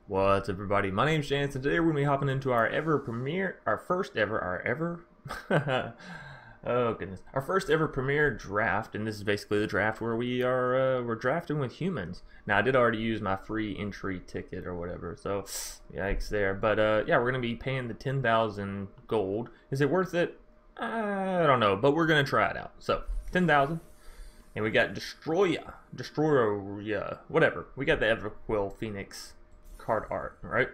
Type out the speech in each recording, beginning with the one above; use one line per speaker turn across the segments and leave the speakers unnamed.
What's up, everybody? My name's Chance, and today we're gonna be hopping into our first ever oh goodness, our first ever Premier Draft, and this is basically the draft where we're drafting with humans. Now, I did already use my free entry ticket or whatever, so yikes there. But yeah, we're gonna be paying the 10,000 gold. Is it worth it? I don't know, but we're gonna try it out. So 10,000. And we got Destroya, whatever. We got the Everquill Phoenix card art, right?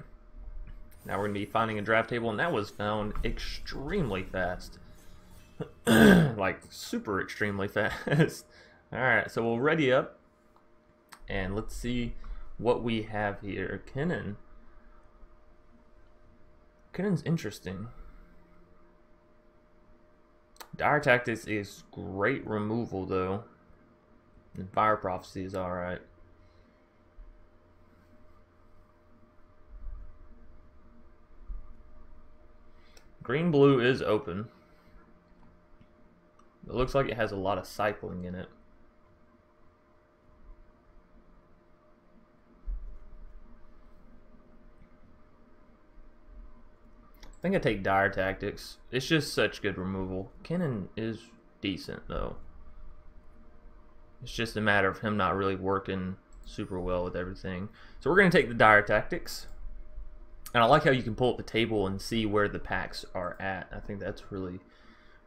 Now we're going to be finding a draft table, and that was found extremely fast. Like, super extremely fast. Alright, so we'll ready up, and let's see what we have here. Kennen's interesting. Dire Tactics is great removal, though. And Fire Prophecy is alright. Green-blue is open. It looks like it has a lot of cycling in it. I think I take Dire Tactics. It's just such good removal. Kennen is decent, though. It's just a matter of him not really working super well with everything. So we're going to take the Dire Tactics. And I like how you can pull up the table and see where the packs are at. I think that's really,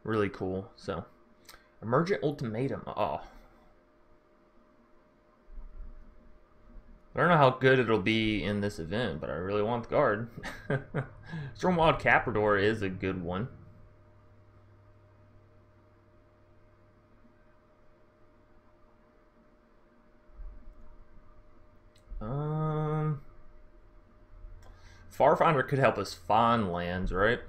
really cool. So, Emergent Ultimatum. Oh. I don't know how good it'll be in this event, but I really want the card. Stormwild Caprador is a good one. Farfinder could help us find lands, right?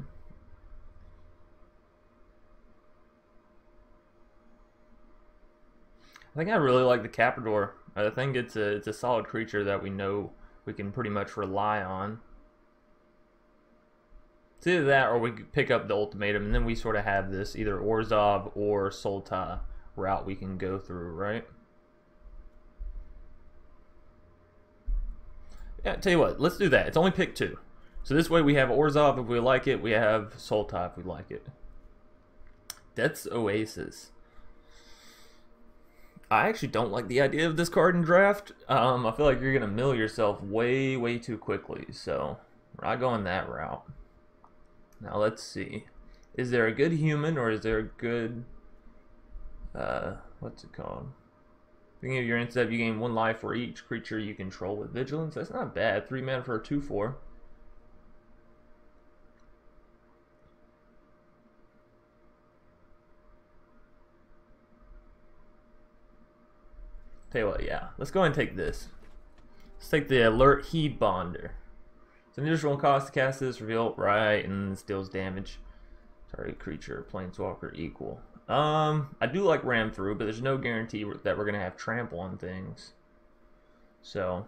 I think I really like the Caprador. I think it's a solid creature that we know we can pretty much rely on. It's either that or we could pick up the Ultimatum, and then we sort of have this either Orzhov or Sultai route we can go through, right? Yeah, tell you what, let's do that. It's only pick 2. So this way we have Orzhov if we like it, we have Sultai if we like it. Death's Oasis. I actually don't like the idea of this card in draft. I feel like you're going to mill yourself way, way too quickly. So we're not going that route. Now let's see. Is there a good human or is there a good... what's it called? Thinking of your instead, you gain 1 life for each creature you control with Vigilance. That's not bad. 3 mana for a 2/4. Tell you what, yeah. Let's go ahead and take this. Let's take the Alert Heed Bonder. It's an additional cost to cast this, reveal right, and this deals damage. Target creature, planeswalker equal. I do like Ram Through, but there's no guarantee that we're gonna have trample on things. So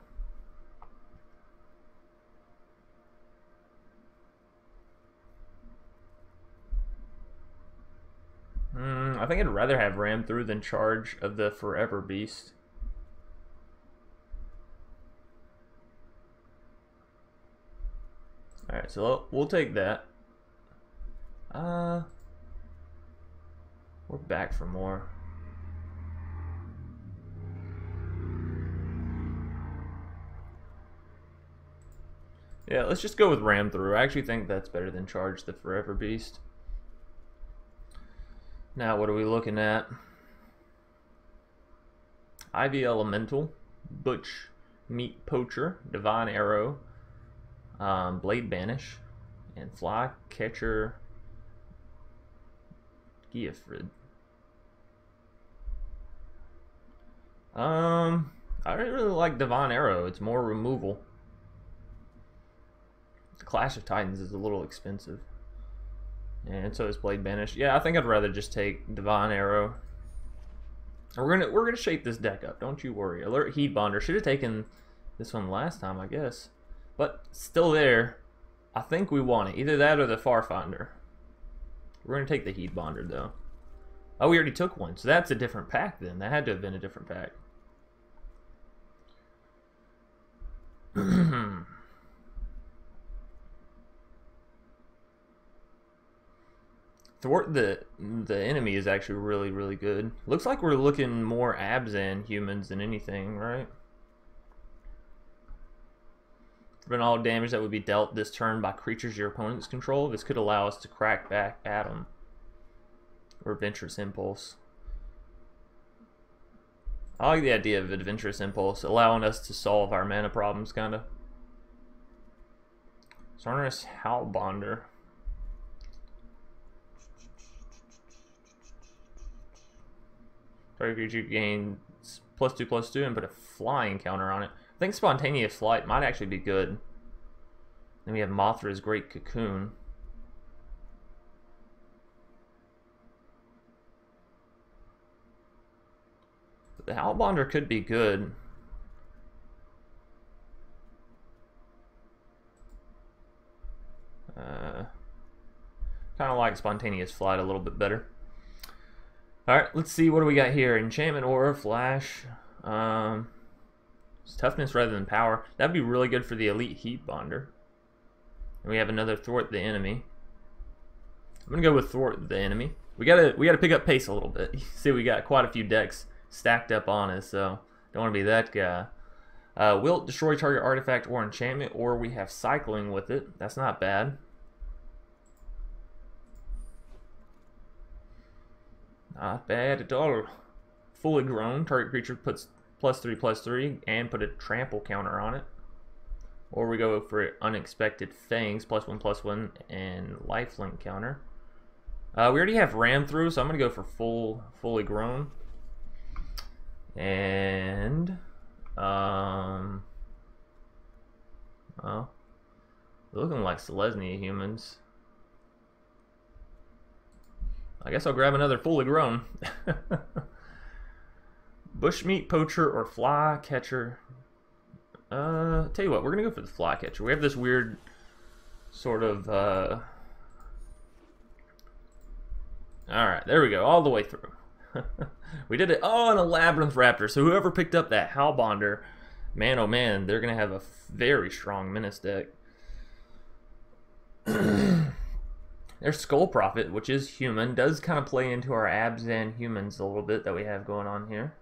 I think I'd rather have Ram Through than charge of the Forever Beast. Alright, so we'll take that. We're back for more. Yeah, let's just go with Ram Through. I actually think that's better than charge the Forever Beast. Now, what are we looking at? Ivy Elemental, Butch Meat Poacher, Divine Arrow, Blade Banish, and Fly Catcher Giafrid. I don't really like Divine Arrow. It's more removal. The Clash of Titans is a little expensive. And so is Blade Banish. Yeah, I think I'd rather just take Divine Arrow. We're gonna shape this deck up. Don't you worry. Alert Heed Bonder. Should have taken this one last time, I guess. But still there. I think we want it. Either that or the Farfinder. We're gonna take the Heed Bonder though. Oh, we already took one, so that's a different pack then. That had to have been a different pack. Thwart the enemy is actually really, really good. Looks like we're looking more Abzan humans than anything, right? Prevent all damage that would be dealt this turn by creatures your opponents control. This could allow us to crack back at them. Or Adventurous Impulse. I like the idea of Adventurous Impulse, allowing us to solve our mana problems, kinda. Sonorous Howlbonder. Target creature gains +2/+2 and put a flying counter on it. I think Spontaneous Flight might actually be good. Then we have Mothra's Great Cocoon. But the Howlbonder could be good. Kind of like Spontaneous Flight a little bit better. Alright, let's see, what do we got here? Enchantment Aura, Flash. It's toughness rather than power. That'd be really good for the Elite Heat Bonder. And we have another Thwart the Enemy. I'm gonna go with Thwart the Enemy. We gotta pick up pace a little bit. You see, we got quite a few decks stacked up on us, so don't want to be that guy. Wilt, destroy target artifact or enchantment, or we have cycling with it. That's not bad. Not bad at all. Fully grown, target creature puts +3/+3 and put a trample counter on it. Or we go for Unexpected Fangs, +1/+1 and lifelink counter. We already have ram through, so I'm gonna go for fully grown. And well, they're looking like Selesnya humans. I guess I'll grab another fully grown. Bushmeat Poacher or Fly Catcher. Tell you what, we're gonna go for the Fly Catcher. We have this weird sort of alright, there we go, all the way through. We did it. Oh, and a Labyrinth Raptor. So whoever picked up that Howlbonder, man oh man, they're gonna have a very strong Menace deck. There's Skull Prophet, which is human, does kind of play into our Abzan humans a little bit that we have going on here.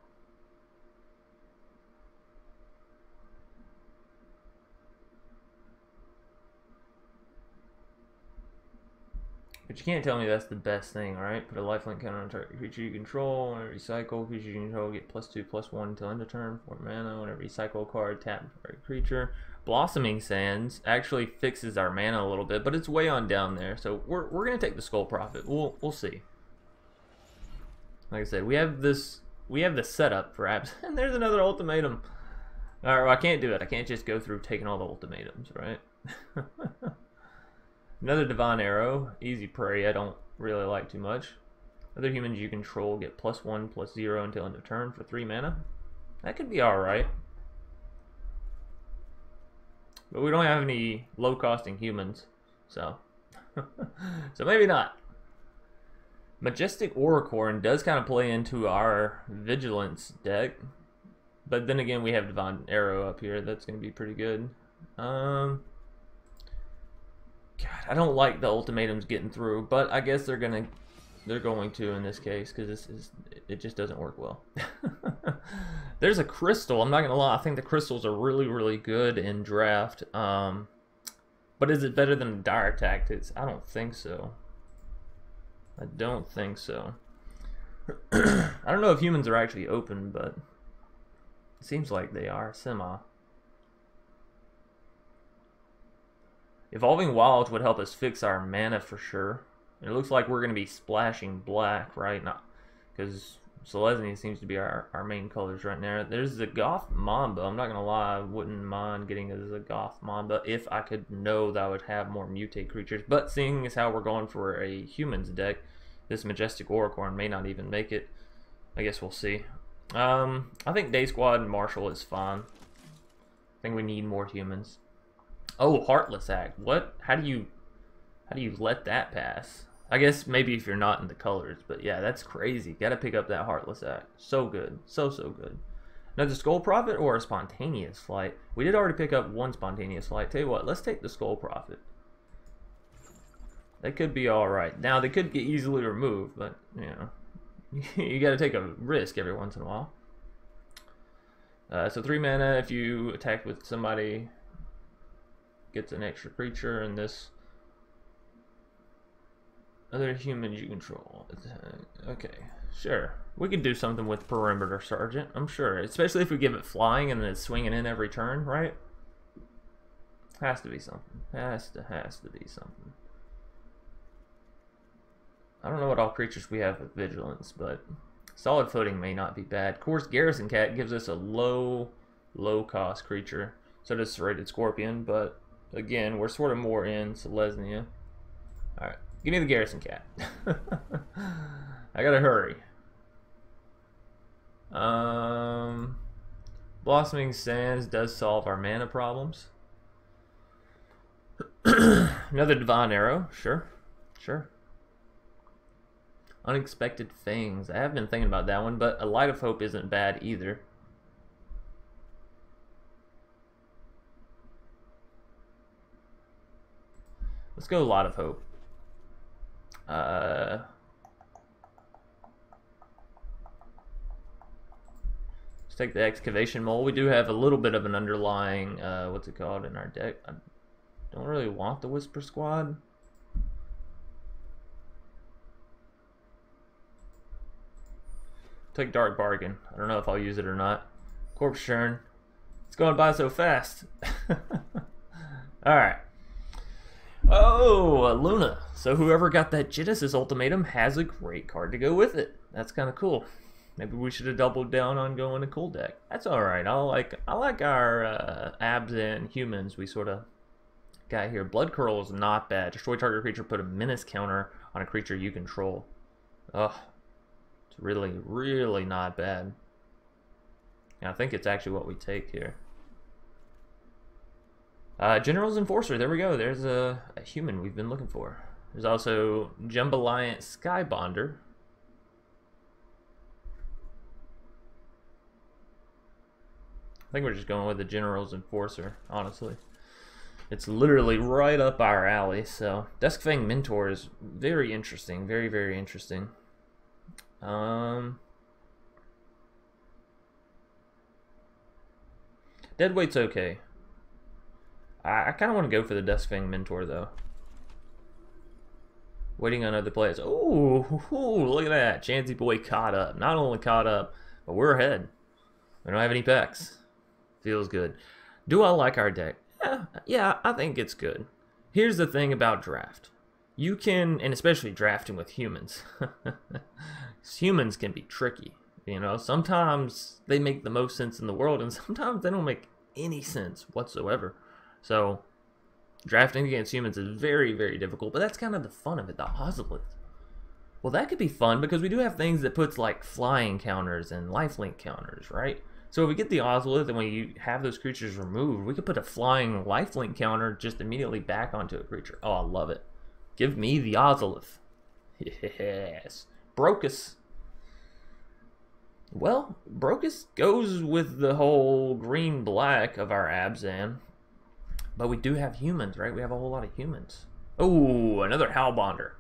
But you can't tell me that's the best thing, right? Put a lifelink counter on target creature you control. Whenever you cycle, creature you control get +2/+1 until end of turn. 4 mana. Whenever you cycle a card, tap target creature. Blossoming Sands actually fixes our mana a little bit, but it's way on down there. So we're gonna take the Skull Prophet. We'll see. Like I said, we have the setup for abs. And there's another ultimatum. Alright, well, I can't do it. I can't just go through taking all the ultimatums, right? Another Divine Arrow, easy prey, I don't really like too much. Other humans you control get +1/+0 until end of turn for 3 mana. That could be alright. But we don't have any low-costing humans, so so maybe not. Majestic Auricorn does kind of play into our Vigilance deck, but then again we have Divine Arrow up here. That's going to be pretty good. God, I don't like the ultimatums getting through, but I guess they're going to in this case, because it just doesn't work well. There's a crystal. I'm not gonna lie, I think the crystals are really, really good in draft. But is it better than Dire Tactics? I don't think so. I don't think so. I don't know if humans are actually open, but it seems like they are semi. Evolving Wilds would help us fix our mana for sure. It looks like we're going to be splashing black, right? Now, because Selesnya seems to be our main colors right now. There's the Goth Mamba. I'm not going to lie, I wouldn't mind getting a Goth Mamba if I could know that I would have more mutate creatures. But seeing as how we're going for a humans deck, this Majestic Auricorn may not even make it. I guess we'll see. I think Day Squad and Marshall is fine. I think we need more humans. Oh, Heartless Act. What? How do you let that pass? I guess maybe if you're not in the colors, but yeah, that's crazy. Gotta pick up that Heartless Act. So good. So good. Another Skull Prophet or a Spontaneous Flight? We did already pick up one Spontaneous Flight. Tell you what, let's take the Skull Prophet. They could be alright. Now, they could get easily removed, but, you know, you gotta take a risk every once in a while. So 3 mana, if you attack with somebody, gets an extra creature, and this other humans you control. Okay, sure. We could do something with Perimeter Sergeant, I'm sure. Especially if we give it flying and then it's swinging in every turn, right? Has to be something. Has to be something. I don't know what all creatures we have with Vigilance, but Solid Footing may not be bad. Of course, Garrison Cat gives us a low cost creature. So does Serrated Scorpion, but again, we're sort of more in Selesnya. Alright, give me the Garrison Cat. I gotta hurry. Blossoming Sands does solve our mana problems. Another Divine Arrow, sure. Unexpected Things. I have been thinking about that one, but a Light of Hope isn't bad either. Let's go Light of Hope. Let's take the Excavation Mole. We do have a little bit of an underlying, what's it called in our deck? I don't really want the Whisper Squad. Take Dark Bargain. I don't know if I'll use it or not. Corpse Churn. It's going by so fast. Alright. Oh, Luna. So whoever got that Genesis Ultimatum has a great card to go with it. That's kind of cool. Maybe we should have doubled down on going a cool deck. That's alright. I like our abs and humans we sort of got here. Blood Curl is not bad. Destroy target creature, put a menace counter on a creature you control. Ugh. It's really not bad. And I think it's actually what we take here. General's Enforcer, there we go. There's a human we've been looking for. There's also Jumbaliant Skybonder. I think we're just going with the General's Enforcer, honestly. It's literally right up our alley, so Duskfang Mentor is very interesting. Very interesting. Deadweight's okay. I kind of want to go for the Duskfang Mentor, though. Waiting on other players. Ooh, look at that. Chansey Boy caught up. Not only caught up, but we're ahead. We don't have any packs. Feels good. Do I like our deck? Yeah, I think it's good. Here's the thing about draft. You can, and especially drafting with humans. Humans can be tricky. You know, sometimes they make the most sense in the world, and sometimes they don't make any sense whatsoever. So, drafting against humans is very difficult, but that's kind of the fun of it, the Ozolith. Well, that could be fun because we do have things that puts like flying counters and lifelink counters, right? So if we get the Ozolith and when you have those creatures removed, we could put a flying lifelink counter just immediately back onto a creature. Oh, I love it. Give me the Ozolith. Yes. Brocus. Well, Brocus goes with the whole green-black of our Abzan. But we do have humans, right? We have a whole lot of humans. Oh, another Howlbonder.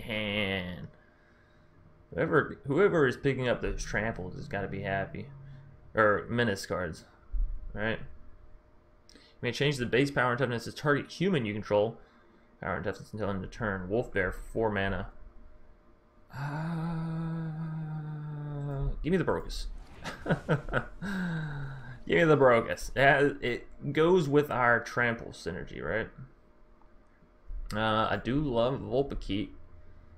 Man. Whoever is picking up those tramples has got to be happy. Or menace cards, right? You may change the base power and toughness to target human you control. Power and toughness until end of turn. Wolf Bear, 4 mana. Give me the Brocus. Give me the Brocus. It goes with our trample synergy, right? I do love Vulpikeet.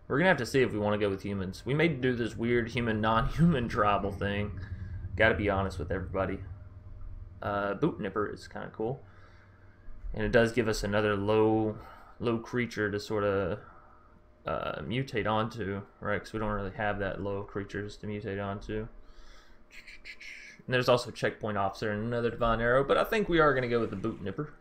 We're gonna have to see if we want to go with humans. We may do this weird human non-human tribal thing. Gotta be honest with everybody. Boot Nipper is kind of cool, and it does give us another low creature to sort of mutate onto, right? Because we don't really have that low creatures to mutate onto. And there's also Checkpoint Officer and another Divine Arrow, but I think we are going to go with the Boot Nipper.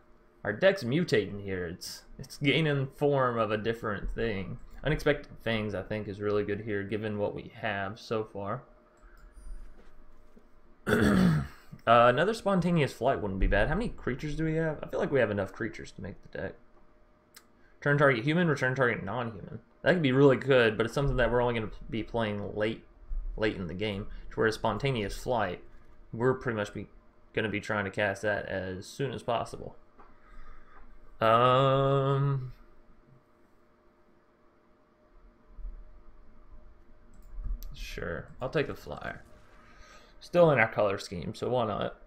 Our deck's mutating here. It's gaining form of a different thing. Unexpected Things, I think, is really good here, given what we have so far. Another Spontaneous Flight wouldn't be bad. How many creatures do we have? I feel like we have enough creatures to make the deck. Return target human, return target non-human. That could be really good, but it's something that we're only going to be playing late in the game. To where spontaneous flight, we're pretty much going to be trying to cast that as soon as possible. Sure, I'll take a flyer. Still in our color scheme, so why not?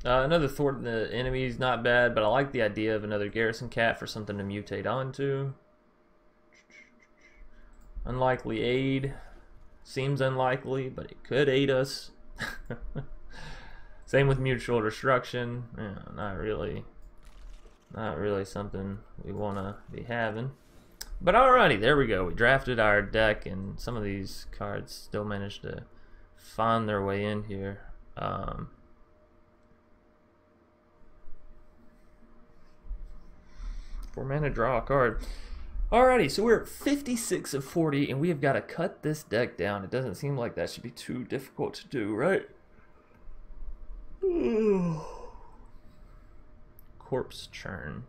Another thwart the enemy is not bad, but I like the idea of another garrison cat for something to mutate onto. Unlikely aid. Seems unlikely, but it could aid us. Same with mutual destruction. Yeah, not really something we want to be having. But alrighty, there we go. We drafted our deck, and some of these cards still managed to find their way in here. 4 mana, draw a card. Alrighty, so we're at 56 of 40, and we have got to cut this deck down. It doesn't seem like that should be too difficult to do, right? Corpse churn.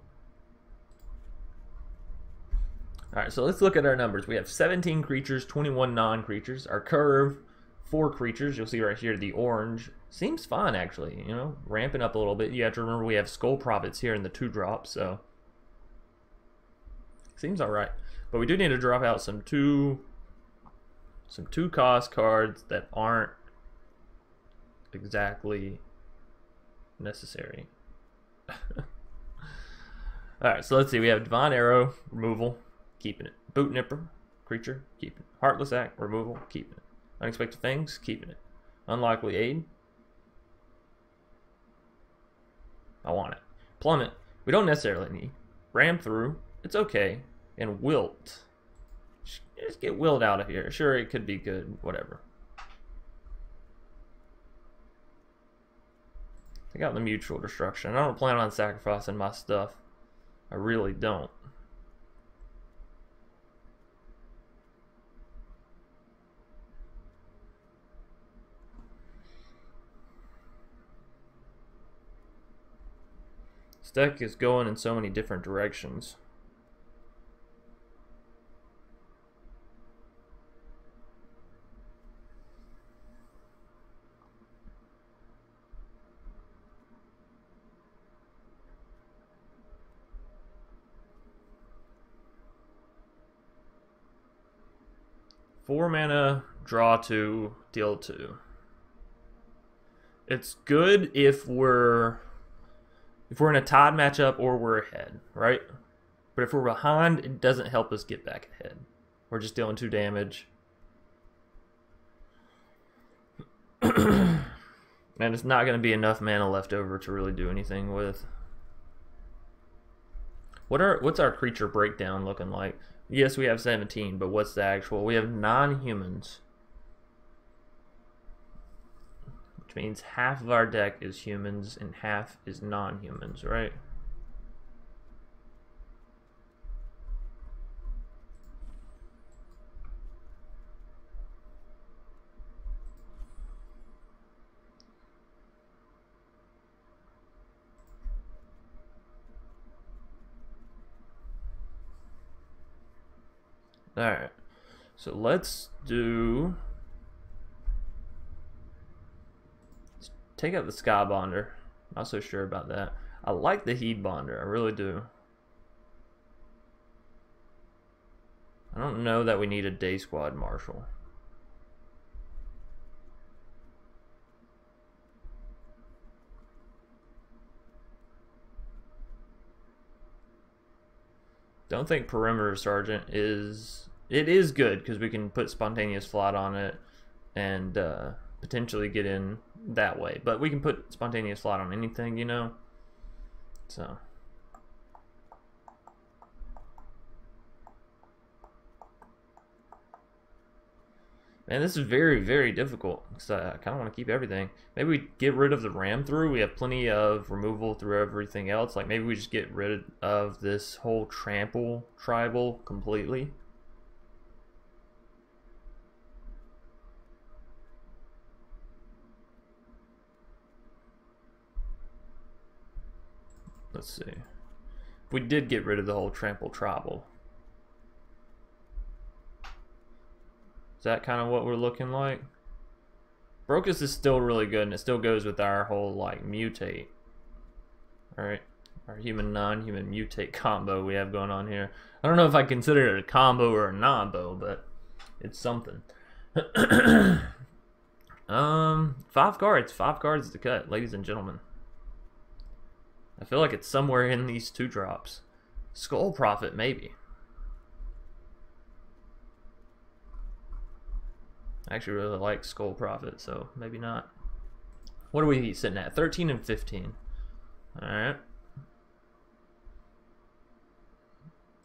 Alright, so let's look at our numbers. We have 17 creatures, 21 non-creatures. Our curve, 4 creatures. You'll see right here the orange. Seems fine, actually, you know, ramping up a little bit. You have to remember we have Skull Prophets here in the 2-drop, so seems alright. But we do need to drop out some 2-cost cards that aren't exactly necessary. Alright, so let's see. We have Divine Arrow, removal, keeping it. Boot Nipper, creature, keeping it. Heartless Act, removal, keeping it. Unexpected Things, keeping it. Unlikely Aid, I want it. Plummet, we don't necessarily need. Ram Through, it's okay. And Wilt, just get Wilt out of here. Sure, it could be good, whatever. Take out the mutual destruction. I don't plan on sacrificing my stuff. I really don't. This deck is going in so many different directions. Four mana, draw 2, deal 2. It's good if we're in a tied matchup or we're ahead, right? But if we're behind, it doesn't help us get back ahead. We're just dealing 2 damage. And it's not going to be enough mana left over to really do anything with. What's our creature breakdown looking like? Yes, we have 17, but what's the actual? We have 9 humans. Which means half of our deck is humans and half is non-humans, right? Alright, so let's take out the Sky Bonder. Not so sure about that. I like the Heat Bonder, I really do. I don't know that we need a Day Squad Marshal. Don't think Perimeter Sergeant is... It is good because we can put Spontaneous Flight on it and potentially get in that way. But we can put Spontaneous Flight on anything, you know? So... Man, this is very, very difficult because I kind of want to keep everything. Maybe we get rid of the Ram Through. We have plenty of removal through everything else. Like maybe we just get rid of this whole Trample tribal completely. Let's see. If we did get rid of the whole Trample tribal, Is that kind of what we're looking like? Brocus is still really good, and it still goes with our whole, like, mutate. Alright. Our human, non-human mutate combo we have going on here. I don't know if I consider it a combo or a non-bo, but it's something. 5 cards. 5 cards to cut, ladies and gentlemen. I feel like it's somewhere in these 2 drops. Skull Prophet, maybe. I actually really like Skull Prophet, so maybe not. What are we sitting at? 13 and 15. Alright.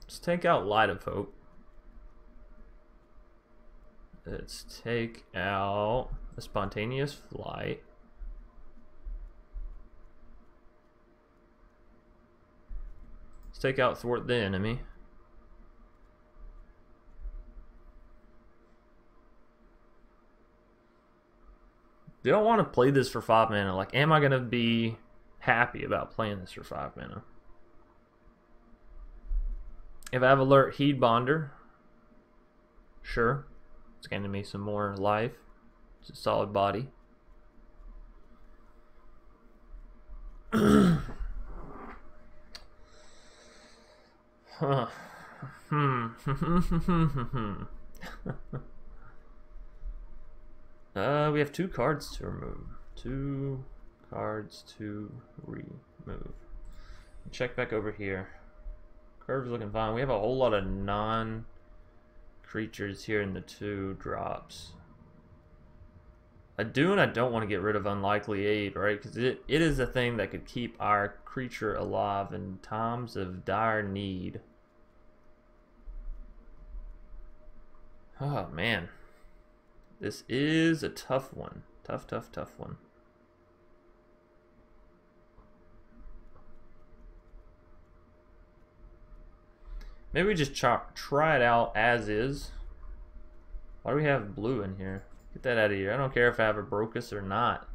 Let's take out Light of Hope. Let's take out a Spontaneous Flight. Let's take out Thwart the Enemy. Do I want to play this for 5 mana? Like, am I going to be happy about playing this for 5 mana? If I have Alert Heed Bonder, sure. It's gaining me some more life. It's a solid body. Huh. We have 2 cards to remove. 2 cards to remove. Check back over here. Curve's looking fine. We have a whole lot of non-creatures here in the 2 drops. I do and I don't want to get rid of Unlikely Aid, right? Because it is a thing that could keep our creature alive in times of dire need. Oh, man. This is a tough one. Tough one. Maybe we just try it out as is. Why do we have blue in here? Get that out of here. I don't care if I have a Brocus or not.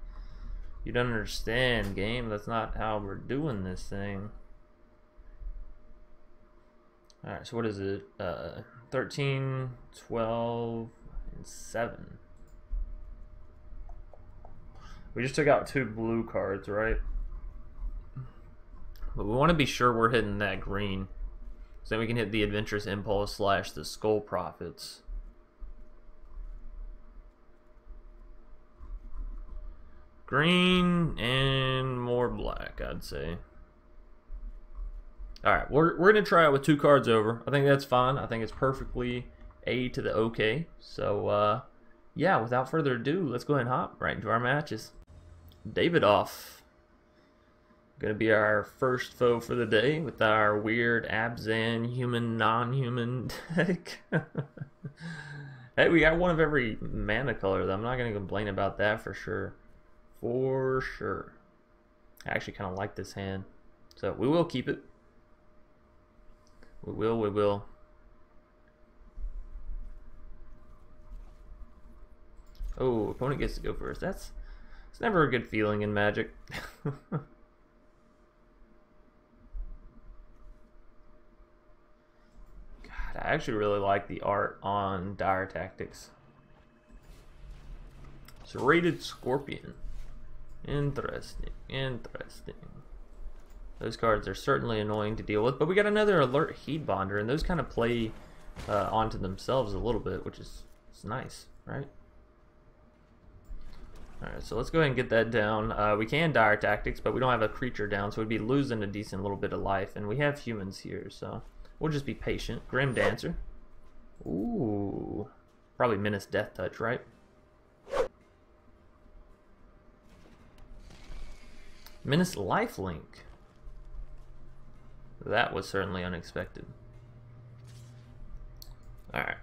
You don't understand, game. That's not how we're doing this thing. Alright, so what is it? 13, 12, and 7. We just took out 2 blue cards, right? But we want to be sure we're hitting that green. So then we can hit the Adventurous Impulse / the Skull Prophets. Green and more black, I'd say. Alright, we're going to try it with 2 cards over. I think that's fine. I think it's perfectly A to the OK. So, yeah, without further ado, let's go ahead and hop right into our matches. Davidoff. Gonna be our first foe for the day with our weird Abzan human, non-human deck. Hey, we got one of every mana color, though. I'm not gonna complain about that for sure. For sure. I actually kind of like this hand. So we will keep it. We will. Oh, opponent gets to go first. It's never a good feeling in Magic. I actually really like the art on Dire Tactics. Serrated Scorpion. Interesting. Those cards are certainly annoying to deal with, but we got another Alert Heed Bonder, and those kind of play onto themselves a little bit, which is nice, right? Alright, so let's go ahead and get that down. We can Dire Tactics, but we don't have a creature down, so we'd be losing a decent little bit of life, and we have humans here, so we'll just be patient. Grim Dancer. Ooh. Probably Menace Death Touch, right? Menace Lifelink. That was certainly unexpected. Alright.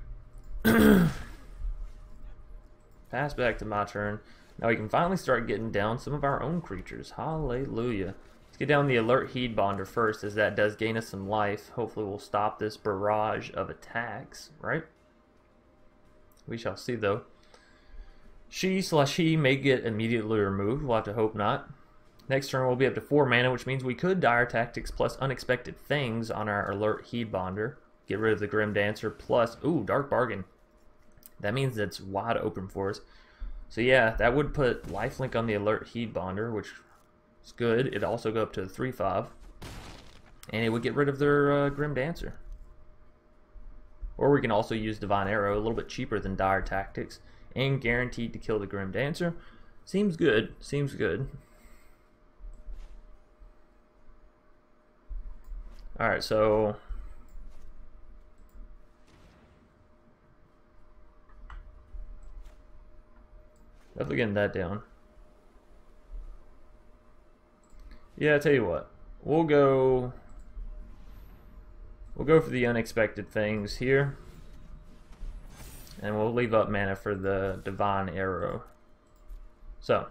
Pass back to my turn. Now we can finally start getting down some of our own creatures. Hallelujah. Let's get down the Alert Heed Bonder first, as that does gain us some life. Hopefully we'll stop this barrage of attacks, right? We shall see, though. She/he may get immediately removed. We'll have to hope not. Next turn we'll be up to 4 mana, which means we could Dire Tactics plus Unexpected Things on our Alert Heed Bonder. Get rid of the Grim Dancer plus, ooh, Dark Bargain. That means it's wide open for us. So yeah, that would put lifelink on the alert Heed Bonder, which is good. It'd also go up to the 3/5. And it would get rid of their Grim Dancer. Or we can also use Divine Arrow, a little bit cheaper than Dire Tactics, and guaranteed to kill the Grim Dancer. Seems good. Seems good. Alright, so definitely getting that down. Yeah, I tell you what. We'll go for the unexpected things here. And we'll leave up mana for the Divine Arrow. So,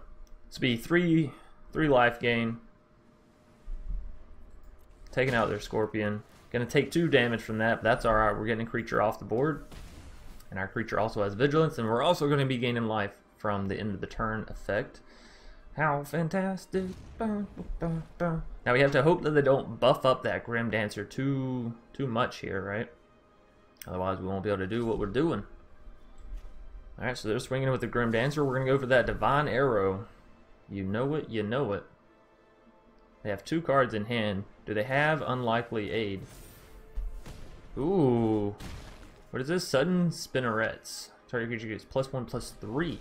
it's be three life gain. Taking out their Scorpion. Gonna take 2 damage from that, but that's alright. We're getting a creature off the board. And our creature also has Vigilance, and we're also gonna be gaining life from the end of the turn effect. How fantastic. Now we have to hope that they don't buff up that Grim Dancer too much here, right? Otherwise we won't be able to do what we're doing. Alright, so they're swinging with the Grim Dancer. We're going to go for that Divine Arrow. You know it, you know it. They have 2 cards in hand. Do they have Unlikely Aid? Ooh. What is this? Sudden Spinnerets. Target creature gets +1/+3.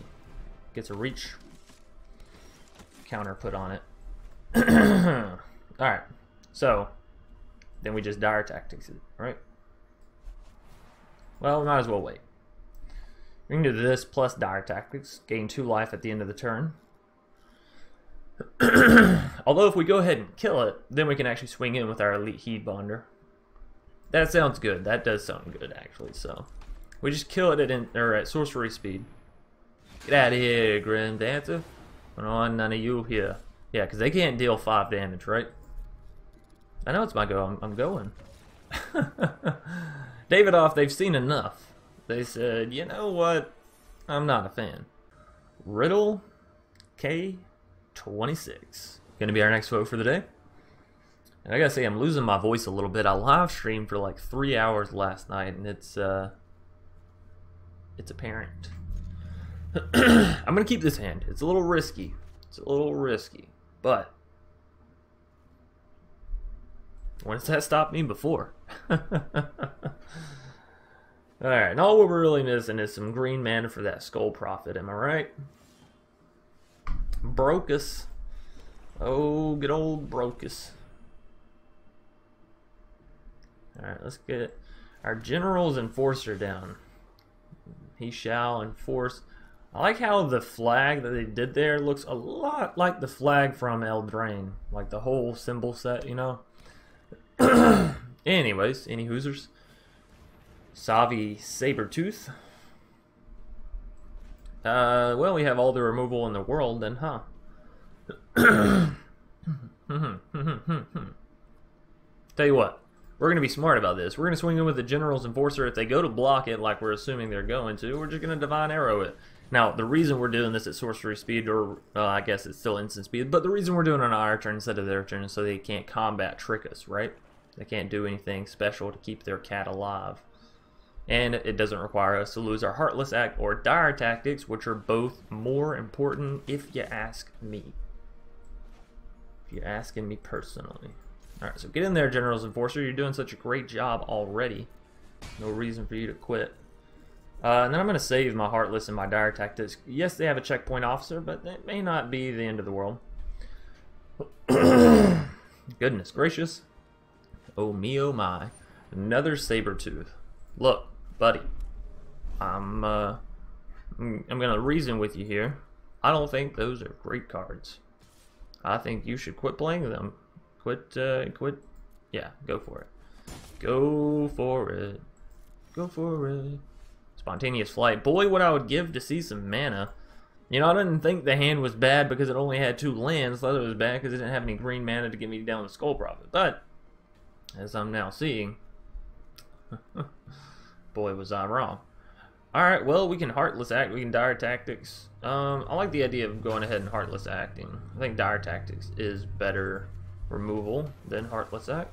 Gets a reach counter put on it. Alright. So, then we just Dire Tactics it, right? Well, we might as well wait. We can do this plus Dire Tactics. Gain 2 life at the end of the turn. Although if we go ahead and kill it, then we can actually swing in with our Elite Heed Bonder. That sounds good. That does sound good, actually. So we just kill it at sorcery speed. Get out of here, Grim Dancer. I don't want none of you here. Yeah, because they can't deal 5 damage, right? I know it's my go. I'm going. Davidoff, they've seen enough. They said, you know what? I'm not a fan. Riddle K26. Gonna be our next vote for the day. And I gotta say, I'm losing my voice a little bit. I live streamed for like 3 hours last night, and it's apparent. I'm gonna keep this hand. It's a little risky. It's a little risky, but when has that stopped me before? Alright, and all we're really missing is some green mana for that Skull Prophet, am I right? Brocus. Oh, good old Brocus. Alright, let's get our General's Enforcer down. He shall enforce. I like how the flag that they did there looks a lot like the flag from Eldraine. Like the whole symbol set, you know? Anyways, any hoosers? Savi Sabertooth. Well, we have all the removal in the world then, huh? Tell you what, we're going to be smart about this. We're going to swing in with the General's Enforcer. If they go to block it like we're assuming they're going to, we're just going to Divine Arrow it. Now, the reason we're doing this at sorcery speed, or I guess it's still instant speed, but the reason we're doing it on our turn instead of their turn is so they can't combat trick us, right? They can't do anything special to keep their cat alive. And it doesn't require us to lose our Heartless Act or Dire Tactics, which are both more important if you ask me. If you're asking me personally. Alright, so get in there, General's Enforcer. You're doing such a great job already. No reason for you to quit. And then I'm going to save my Heartless and my Dire Tactics. Yes, they have a checkpoint officer, but that may not be the end of the world. Goodness gracious. Oh me, oh my. Another Sabertooth. Look, buddy. I'm going to reason with you here. I don't think those are great cards. I think you should quit playing them. Quit. Yeah, go for it. Go for it. Go for it. Spontaneous Flight. Boy, what I would give to see some mana. You know, I didn't think the hand was bad because it only had 2 lands. I thought it was bad because it didn't have any green mana to get me down the Skull Prophet. But, as I'm now seeing, boy, was I wrong. Alright, well, we can Heartless Act. We can Dire Tactics. I like the idea of going ahead and Heartless Acting. I think Dire Tactics is better removal than Heartless Act.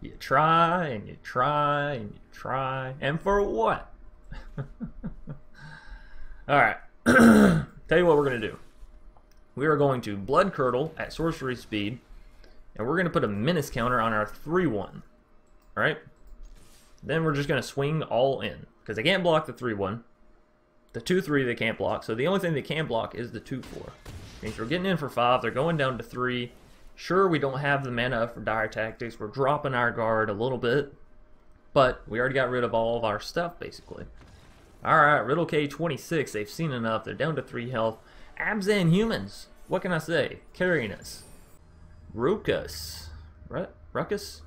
You try and you try and you try, and for what? Alright. Tell you what we're going to do. We are going to Blood Curdle at sorcery speed, and we're going to put a menace counter on our 3-1. Alright? Then we're just going to swing all in, because they can't block the 3-1. The 2-3 they can't block, so the only thing they can block is the 2-4. Means we're getting in for 5, they're going down to 3. Sure, we don't have the mana for Dire Tactics, we're dropping our guard a little bit, but we already got rid of all of our stuff, basically. Alright, Riddle K26, they've seen enough, they're down to 3 health. Abzan humans, what can I say? Carrying us. Ruckus. Ruckus?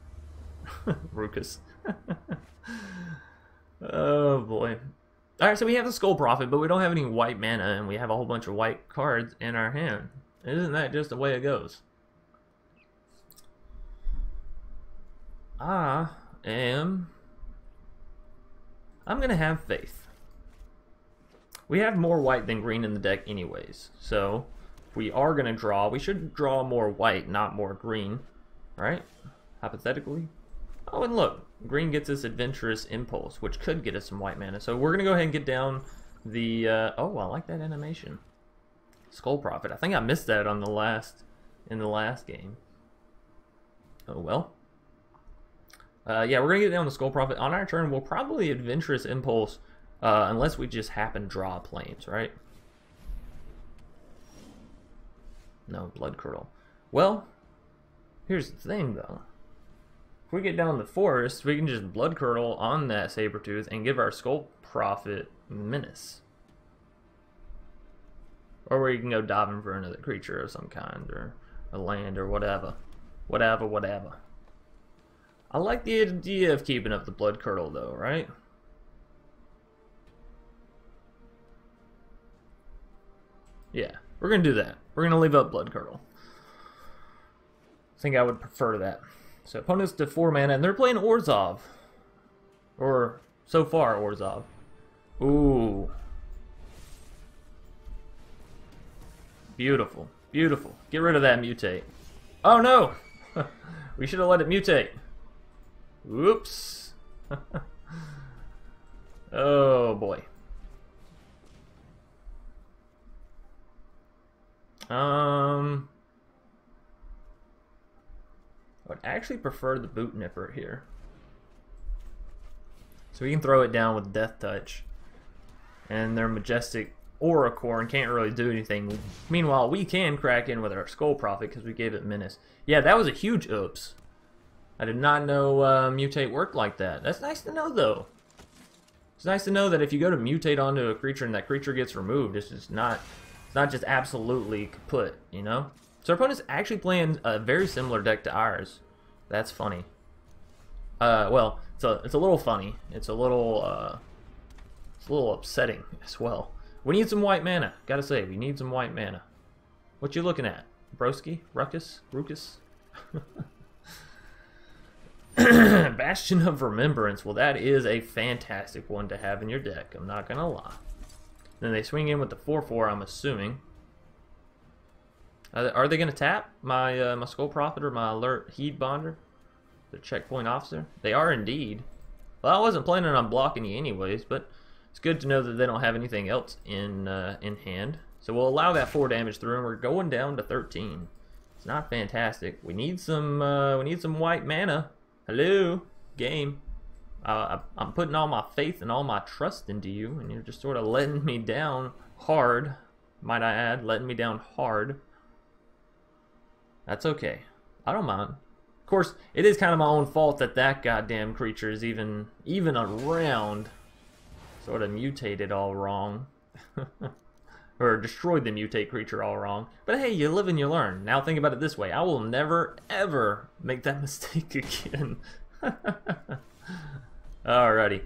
Ruckus. Oh boy. Alright, so we have the Skull Prophet, but we don't have any white mana, and we have a whole bunch of white cards in our hand. Isn't that just the way it goes? I'm gonna have faith. We have more white than green in the deck anyways, so if we are gonna draw, we should draw more white, not more green, right? Hypothetically. Oh, and look, green gets us Adventurous Impulse, which could get us some white mana. So we're gonna go ahead and get down the oh, I like that animation. Skull Prophet. I think I missed that on in the last game. Oh well. Yeah, we're gonna get down the Skull Prophet. On our turn, we'll probably Adventurous Impulse, unless we just happen to draw planes, right? No, Blood Curdle. Well, here's the thing though. If we get down the forest, we can just Blood Curdle on that Sabertooth and give our Skull Prophet Menace. Or we can go diving for another creature of some kind, or a land, or whatever. Whatever. I like the idea of keeping up the Blood Curdle though, right? Yeah, we're gonna do that. We're gonna leave up Blood Curdle. I think I would prefer that. So opponents to 4 mana, and they're playing Orzhov. Or, so far, Orzhov. Ooh. Beautiful. Beautiful. Get rid of that mutate. Oh no! We should have let it mutate. Whoops. Oh boy. I would actually prefer the Boot Nipper here. So we can throw it down with Death Touch. And their Majestic Auricorn can't really do anything. Meanwhile, we can crack in with our Skull Prophet because we gave it Menace. Yeah, that was a huge oops. I did not know Mutate worked like that. That's nice to know, though. It's nice to know that if you go to Mutate onto a creature and that creature gets removed, it's just not... It's not just absolutely kaput, you know? So our opponent's actually playing a very similar deck to ours. That's funny. Well, it's a little funny. It's a little upsetting as well. We need some white mana. Gotta say, we need some white mana. What you looking at? Broski? Ruckus? Bastion of Remembrance. Well, that is a fantastic one to have in your deck. I'm not gonna lie. Then they swing in with the 4/4, I'm assuming. Are they going to tap my my Skull Prophet or my Alert Heed Bonder? The Checkpoint Officer? They are indeed. Well, I wasn't planning on blocking you anyways, but it's good to know that they don't have anything else in hand. So we'll allow that 4 damage through, and we're going down to 13. It's not fantastic. We need some white mana. Hello, game. I'm putting all my faith and all my trust into you, and you're just sort of letting me down hard. Might I add, letting me down hard. That's okay. I don't mind. Of course, it is kind of my own fault that that goddamn creature is even around. Sort of mutated all wrong. Or destroyed the mutate creature all wrong. But hey, you live and you learn. Now think about it this way. I will never, ever make that mistake again. Alrighty.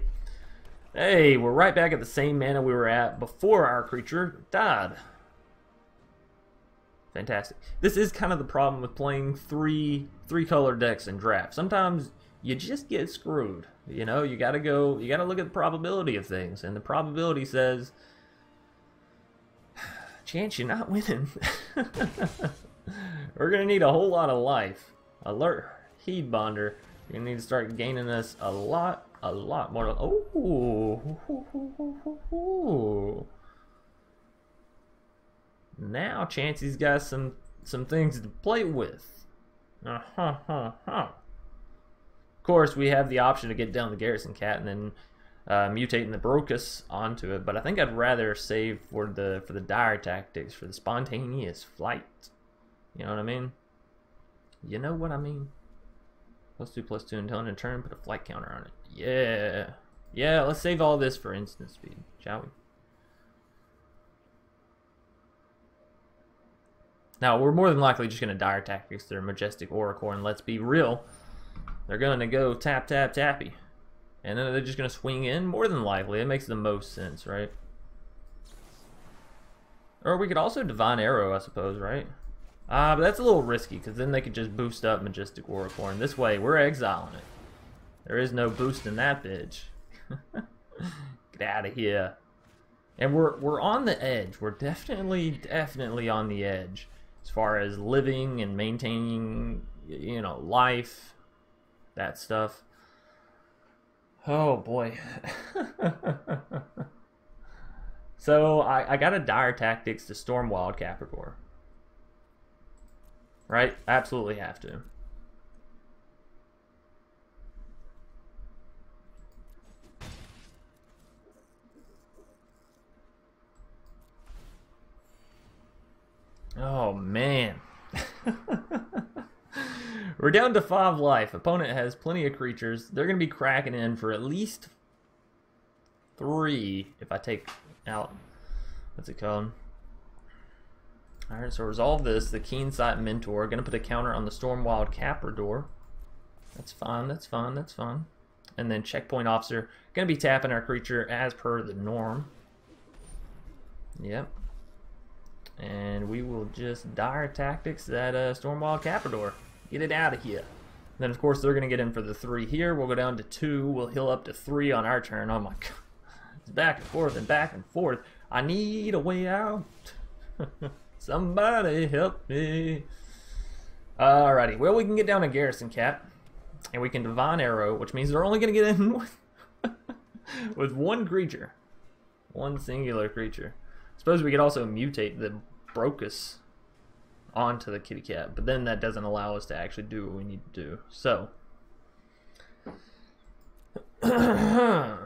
Hey, we're right back at the same mana we were at before our creature died. Fantastic. This is kind of the problem with playing three color decks in draft. Sometimes you just get screwed. You know, you gotta look at the probability of things, and the probability says chance you're not winning. We're gonna need a whole lot of life. Alert Heed Bonder. We need to start gaining us a lot more. Oh, now Chansey's got some things to play with. Of course, we have the option to get down the Garrison Cat and then mutating the Brocus onto it, but I think I'd rather save for the dire tactics, for the spontaneous flight. You know what I mean? You know what I mean? +2/+2 until end of turn, put a flight counter on it. Yeah. Yeah, let's save all this for instant speed, shall we? Now, we're more than likely just going to dire tactics their Majestic Oracle, and let's be real, they're going to go tap, tap, tappy. And then they're just going to swing in? More than likely. It makes the most sense, right? Or we could also Divine Arrow, I suppose, right? But that's a little risky, because then they could just boost up Majestic Oracle, and this way, we're exiling it. There is no boosting that bitch. Get out of here. And we're on the edge. We're definitely on the edge. As far as living and maintaining, you know, life. That stuff. Oh, boy. So, I got a dire tactics to Stormwild Caprador. Right? Absolutely have to. Oh, man. We're down to 5 life. Opponent has plenty of creatures. They're going to be cracking in for at least 3 if I take out, what's it called? Alright, so resolve this. The Keensight Mentor. Going to put a counter on the Stormwild Caprador. That's fine, that's fine, that's fine. And then Checkpoint Officer. Going to be tapping our creature as per the norm. Yep. And we will just dire tactics that Stormwild Caprador. Get it out of here. And then, of course, they're going to get in for the 3 here. We'll go down to 2. We'll heal up to 3 on our turn. Oh, my God. It's back and forth and back and forth. I need a way out. Somebody help me. Alrighty. Well, we can get down a Garrison Cat. And we can Divine Arrow, which means they're only going to get in with 1 creature. 1 singular creature. Suppose we could also mutate the Brocus onto the kitty cat, but then that doesn't allow us to actually do what we need to do. So I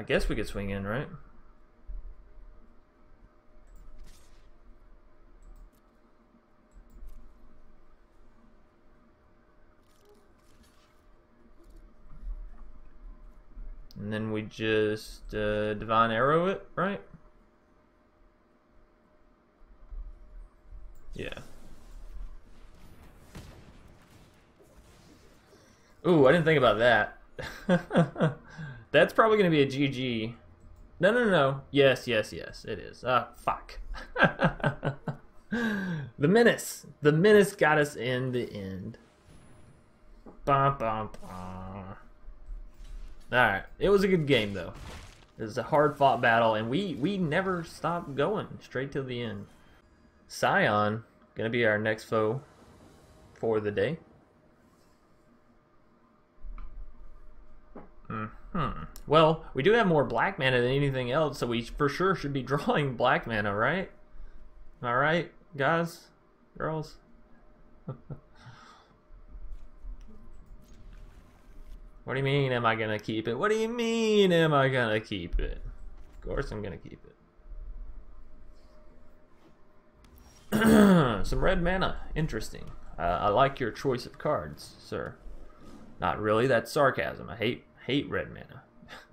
guess we could swing in, right? And then we just Divine Arrow it, right? Yeah. Ooh, I didn't think about that. That's probably going to be a GG. No. Yes, it is. Fuck. The Menace. The Menace got us in the end. Bum, bum, bum. Alright. It was a good game, though. It was a hard-fought battle, and we never stopped going. Straight till the end. Scion, gonna be our next foe for the day. Well, we do have more black mana than anything else, so we for sure should be drawing black mana, right? Alright, guys? Girls? What do you mean, am I gonna keep it? What do you mean, am I gonna keep it? Of course I'm gonna keep it. Some red mana. Interesting. I like your choice of cards, sir. Not really. That's sarcasm. I hate red mana.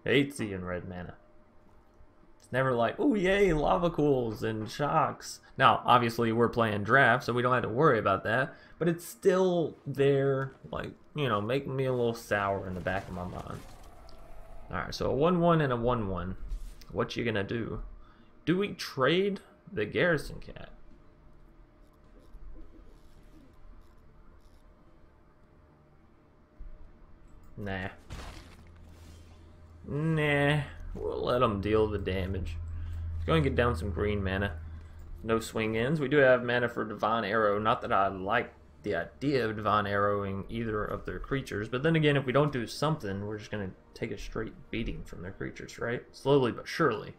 I hate seeing red mana. It's never like, oh yay, lava cools and shocks. Now, obviously, we're playing draft, so we don't have to worry about that. But it's still there, like, you know, making me a little sour in the back of my mind. Alright, so a 1-1 and a 1-1. What you gonna do? Do we trade the Garrison Cat? Nah. We'll let them deal the damage. Let's go and get down some green mana. No swing ins. We do have mana for Divine Arrow. Not that I like the idea of divine arrowing either of their creatures. But then again, if we don't do something, we're just going to take a straight beating from their creatures, right? Slowly but surely.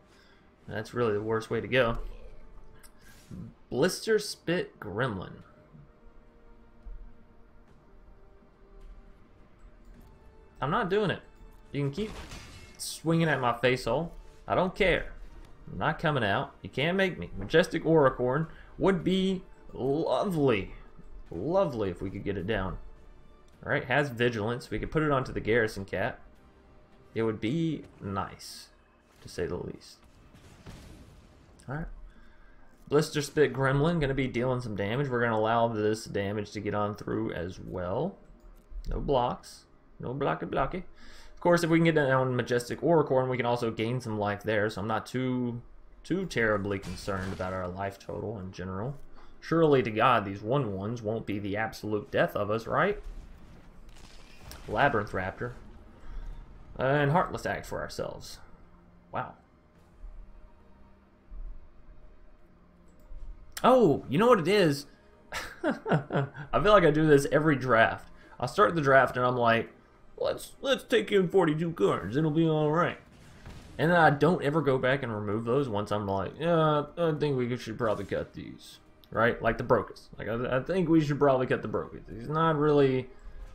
And that's really the worst way to go. Blister Spit Gremlin. I'm not doing it. You can keep swinging at my face hole. I don't care. I'm not coming out. You can't make me. Majestic Auricorn would be lovely. Lovely if we could get it down. Alright, has Vigilance. We could put it onto the Garrison Cat. It would be nice, to say the least. Alright. Blister Spit Gremlin, going to be dealing some damage. We're going to allow this damage to get on through as well. No blocks. No blocky. Of course, if we can get down Majestic Auricorn, we can also gain some life there, so I'm not too terribly concerned about our life total in general. Surely to God, these 1/1s won't be the absolute death of us, right? Labyrinth Raptor. And Heartless Act for ourselves. Wow. Oh, you know what it is? I feel like I do this every draft. I'll start the draft and I'm like, let's take in 42 cards. It'll be all right. And then I don't ever go back and remove those once I'm like, yeah, I think we should probably cut these. Right? Like the Brocus. Like I think we should probably cut the Brocus. He's not really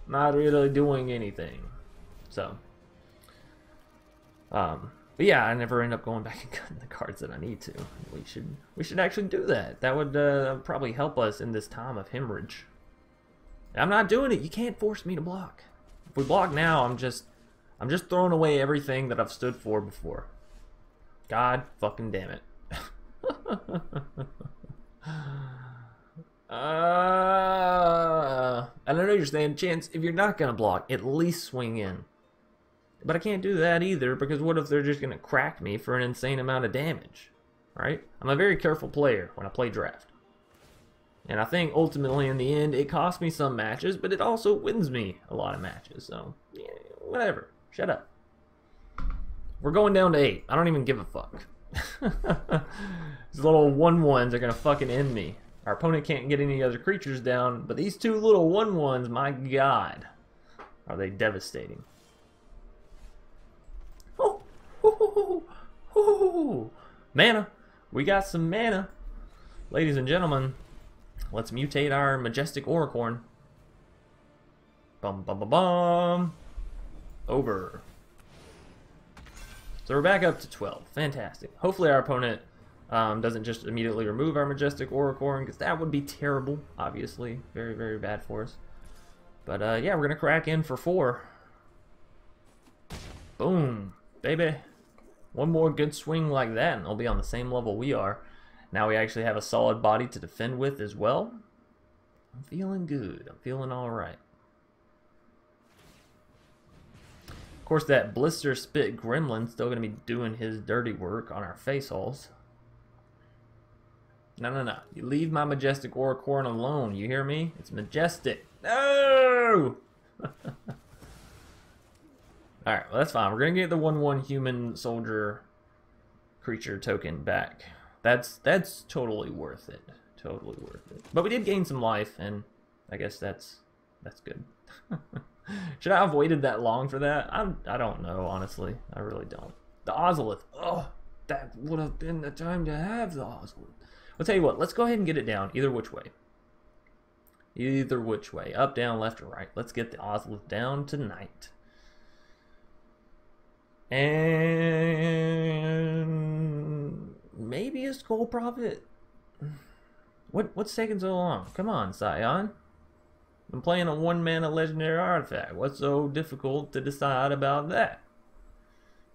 doing anything. So, but yeah, I never end up going back and cutting the cards that I need to. We should actually do that. That would probably help us in this time of hemorrhage. I'm not doing it. You can't force me to block. If we block now, I'm just throwing away everything that I've stood for before. God fucking damn it. And I know you're saying, Chance, if you're not gonna block, at least swing in. But I can't do that either, because what if they're just gonna crack me for an insane amount of damage? Right? I'm a very careful player when I play draft. And I think ultimately in the end it costs me some matches, but it also wins me a lot of matches. So, yeah, whatever. Shut up. We're going down to 8. I don't even give a fuck. These little 1/1s are gonna fucking end me. Our opponent can't get any other creatures down, but these two little 1/1s, my god, are they devastating. Mana. We got some mana. Ladies and gentlemen, let's mutate our Majestic Auricorn. Bum bum bum bum. Over. So we're back up to 12. Fantastic. Hopefully our opponent doesn't just immediately remove our Majestic Auricorn, because that would be terrible, obviously. Very, very bad for us. But yeah, we're going to crack in for 4. Boom. Baby. One more good swing like that, and they'll be on the same level we are. Now we actually have a solid body to defend with as well. I'm feeling good. I'm feeling alright. Of course, that Blister Spit Gremlin's still going to be doing his dirty work on our face holes. No. You leave my Majestic Auricorn alone. You hear me? It's majestic. No! Alright, well that's fine. We're going to get the 1/1 human soldier creature token back. That's totally worth it. Totally worth it. But we did gain some life, and I guess that's good. Should I have waited that long for that? I don't know, honestly. I really don't. The Ozolith. Oh, that would have been the time to have the Ozolith. I'll tell you what. Let's go ahead and get it down either which way. Either which way. Up, down, left, or right. Let's get the Ozolith down tonight. And maybe a Skull Prophet. What's taking so long? Come on, Scion. I'm playing a 1-mana legendary artifact. What's so difficult to decide about that?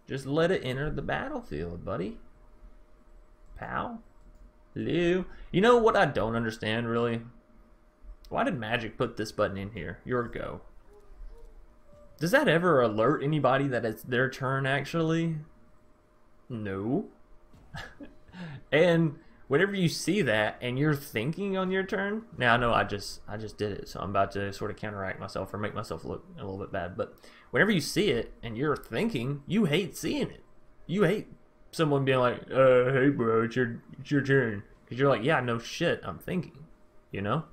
Just let it enter the battlefield, buddy. Pow. Hello. You know what I don't understand, really? Why did Magic put this button in here? Your go. Does that ever alert anybody that it's their turn, actually? No. And whenever you see that and you're thinking on your turn, now I know I just did it, so I'm about to sort of counteract myself or make myself look a little bit bad, but whenever you see it and you're thinking, you hate seeing it. You hate someone being like, hey bro, it's your turn. Because you're like, yeah, no shit, I'm thinking, you know?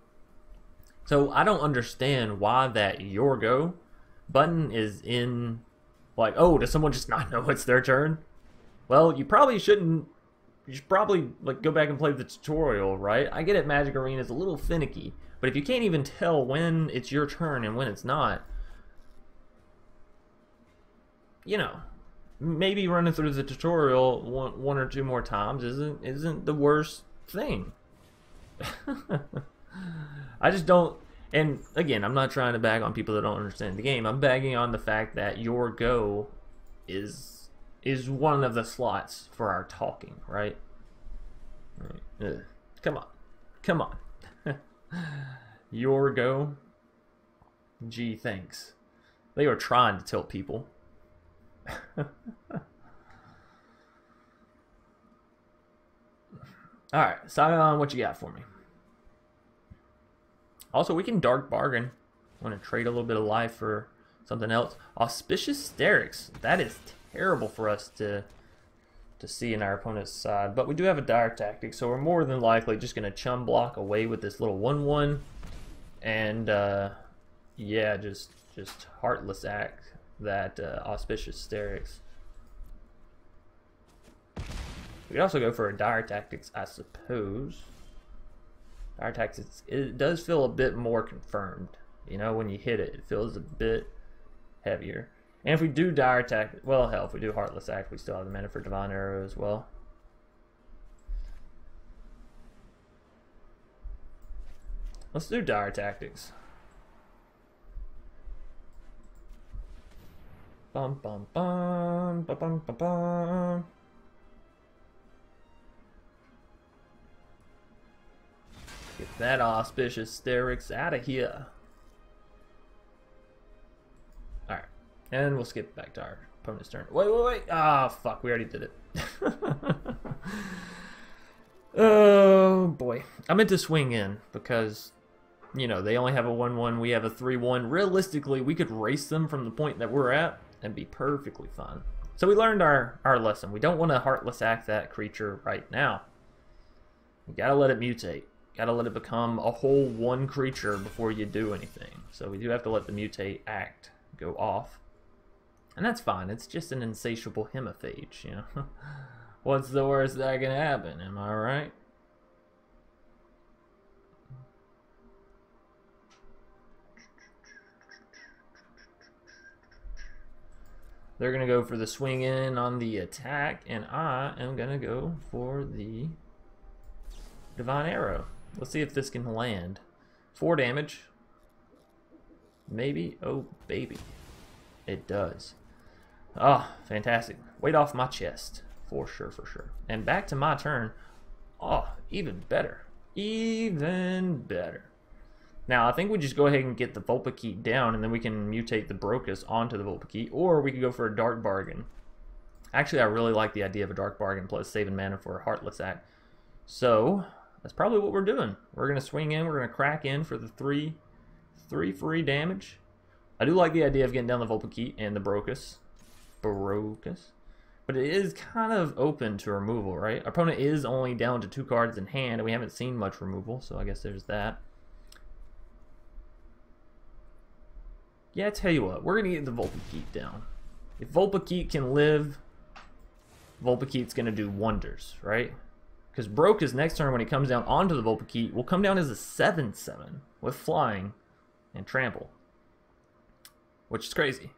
So I don't understand why that Your Go button is in, like, oh, does someone just not know it's their turn? Well, you probably shouldn't. You should probably like go back and play the tutorial, right? I get it, Magic Arena is a little finicky, but if you can't even tell when it's your turn and when it's not, you know, maybe running through the tutorial one or two more times isn't the worst thing. I just don't. And again, I'm not trying to bag on people that don't understand the game. I'm bagging on the fact that Your Go is one of the slots for our talking, right? Come on. Come on. Your Go? Gee, thanks. They were trying to tilt people. Alright, Scion, what you got for me? Also, we can Dark Bargain. Want to trade a little bit of life for something else. Auspicious Hysterics. That is terrible for us to see in our opponent's side. But we do have a Dire Tactic, so we're more than likely just going to chum block away with this little 1/1. And, yeah, just Heartless Act that Auspicious Hysterics. We could also go for a Dire Tactics, I suppose. Dire Tactics, it does feel a bit more confirmed. You know, when you hit it, it feels a bit heavier. And if we do Dire Tactics, well, hell, if we do Heartless Act, we still have the mana for Divine Arrow as well. Let's do Dire Tactics. Bum bum bum bum bum bum bum. Get that Auspicious Hysterics out of here. Alright. And we'll skip back to our opponent's turn. Wait. Ah, fuck. We already did it. Oh, boy. I meant to swing in because, you know, they only have a 1/1. We have a 3/1. Realistically, we could race them from the point that we're at and be perfectly fine. So we learned our lesson. We don't want to Heartless Act that creature right now. We gotta let it mutate. Gotta let it become a whole one creature before you do anything. So we do have to let the mutate act go off. And that's fine. It's just an insatiable hemiphage, you know. What's the worst that can happen? Am I right? They're going to go for the swing in on the attack, and I am going to go for the Divine Arrow. Let's see if this can land. 4 damage. Maybe. Oh, baby. It does. Oh, fantastic. Weight off my chest. For sure, for sure. And back to my turn. Oh, even better. Even better. Now, I think we just go ahead and get the Vulpikeet down, and then we can mutate the Brocus onto the Vulpikeet, or we could go for a Dark Bargain. Actually, I really like the idea of a Dark Bargain plus saving mana for a Heartless Act. So, that's probably what we're doing. We're going to swing in, we're going to crack in for the 3 free damage. I do like the idea of getting down the Vulpikeet and the Brocus. But it is kind of open to removal, right? Our opponent is only down to 2 cards in hand, and we haven't seen much removal, so I guess there's that. Yeah, I tell you what, we're going to get the Vulpikeet down. If Vulpikeet can live, Vulpikeet's going to do wonders, right? Because Brocus next turn, when he comes down onto the Vulpikeet, will come down as a 7/7 with flying and trample. Which is crazy.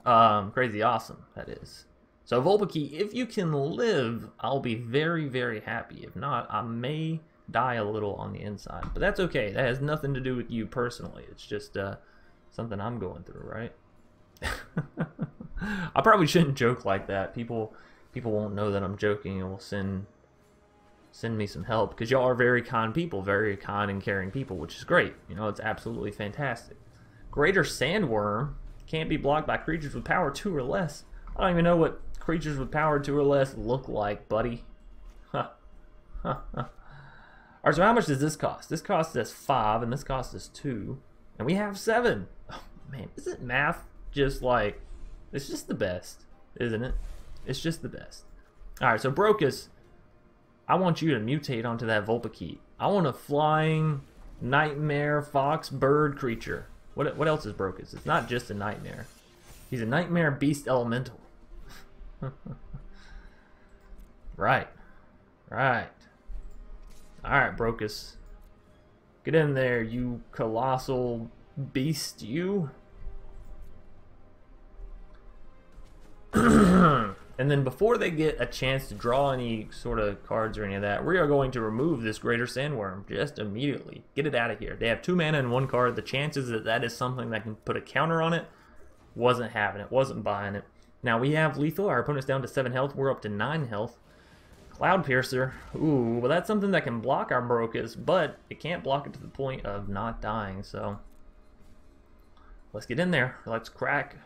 Crazy awesome, that is. So Vulpikeet, if you can live, I'll be very, very happy. If not, I may die a little on the inside. But that's okay. That has nothing to do with you personally. It's just something I'm going through, right? I probably shouldn't joke like that. People won't know that I'm joking and will send me some help, because y'all are very kind people, very kind and caring people, which is great. You know, it's absolutely fantastic. Greater Sandworm can't be blocked by creatures with power 2 or less. I don't even know what creatures with power 2 or less look like, buddy. Huh. Alright, so how much does this cost? This costs us 5, and this costs us 2. And we have 7. Oh, man, isn't math just like... It's just the best, isn't it? It's just the best. Alright, so Brocus, I want you to mutate onto that Vulpikeet. I want a flying Nightmare fox bird creature. What else is Brocus? It's not just a nightmare. He's a nightmare beast elemental. Right. Right. Alright, Brocus. Get in there, you colossal beast, you. And then before they get a chance to draw any sort of cards or any of that, we are going to remove this Greater Sandworm just immediately. Get it out of here. They have 2 mana and 1 card. The chances that that is something that can put a counter on it, wasn't having it, wasn't buying it. Now we have lethal. Our opponent's down to 7 health. We're up to 9 health. Cloud Piercer. Ooh, well that's something that can block our Brocus, but it can't block it to the point of not dying, so let's get in there. Let's crack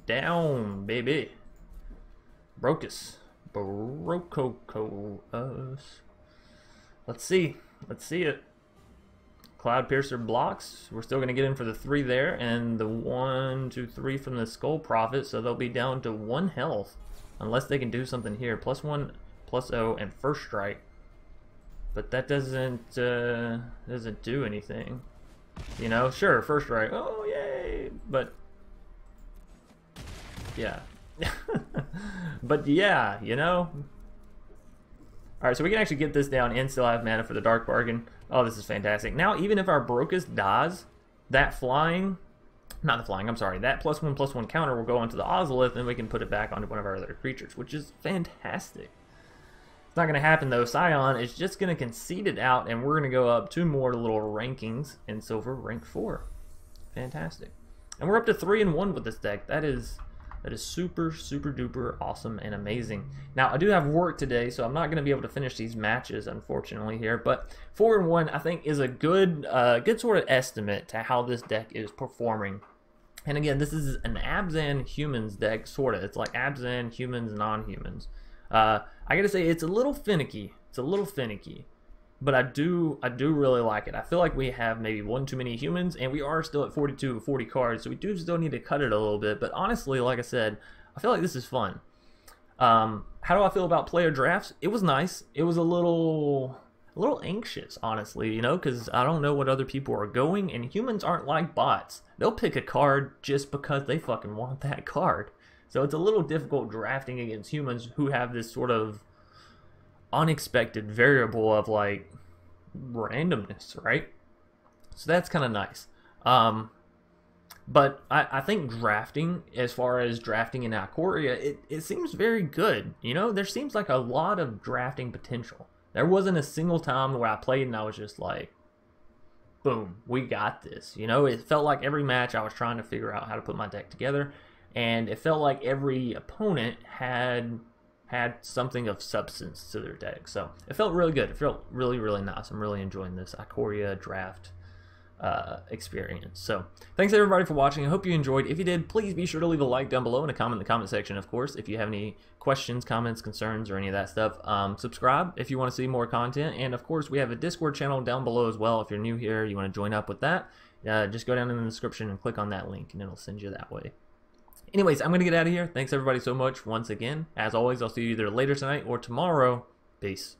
down, baby. Brocus. Brococos. Let's see. Let's see it. Cloud Piercer blocks. We're still going to get in for the 3 there, and the 1, 2, 3 from the Skull Prophet, so they'll be down to 1 health. Unless they can do something here. +1, +0, and first strike. But that doesn't do anything. You know, sure, first strike. Oh, yay! But yeah. But yeah, you know. Alright, so we can actually get this down and still have mana for the Dark Bargain. Oh, this is fantastic. Now, even if our Brocus dies, that flying, not the flying, I'm sorry, that +1/+1 counter will go onto the Ozolith, and we can put it back onto one of our other creatures, which is fantastic. It's not going to happen, though. Scion is just going to concede it out, and we're going to go up 2 more little rankings in Silver, rank 4. Fantastic. And we're up to 3-1 with this deck. That is super duper awesome and amazing. Now I do have work today, so I'm not going to be able to finish these matches unfortunately here, but 4-1 I think is a good sort of estimate to how this deck is performing. And again, this is an Abzan humans deck, sort of. It's like Abzan humans, non-humans. I gotta say it's a little finicky. It's a little finicky. But I do really like it. I feel like we have maybe 1 too many humans, and we are still at 42 40 cards, so we do still need to cut it a little bit. But honestly, like I said, I feel like this is fun. How do I feel about player drafts? It was nice. It was a little anxious, honestly, you know, because I don't know what other people are going, and humans aren't like bots. They'll pick a card just because they fucking want that card. So it's a little difficult drafting against humans who have this sort of unexpected variable of like randomness, right? So that's kind of nice. But I think drafting, as far as drafting in Ikoria, it seems very good. You know, there seems like a lot of drafting potential. There wasn't a single time where I played and I was just like, boom, we got this. You know, it felt like every match I was trying to figure out how to put my deck together, and it felt like every opponent had something of substance to their deck. So it felt really good. It felt really nice. I'm really enjoying this Ikoria draft experience. So thanks everybody for watching. I hope you enjoyed. If you did, please be sure to leave a like down below and a comment in the comment section, of course. If you have any questions, comments, concerns, or any of that stuff, subscribe if you want to see more content. And of course, we have a Discord channel down below as well. If you're new here, you want to join up with that, just go down in the description and click on that link, and it'll send you that way. Anyways, I'm going to get out of here. Thanks everybody so much once again. As always, I'll see you either later tonight or tomorrow. Peace.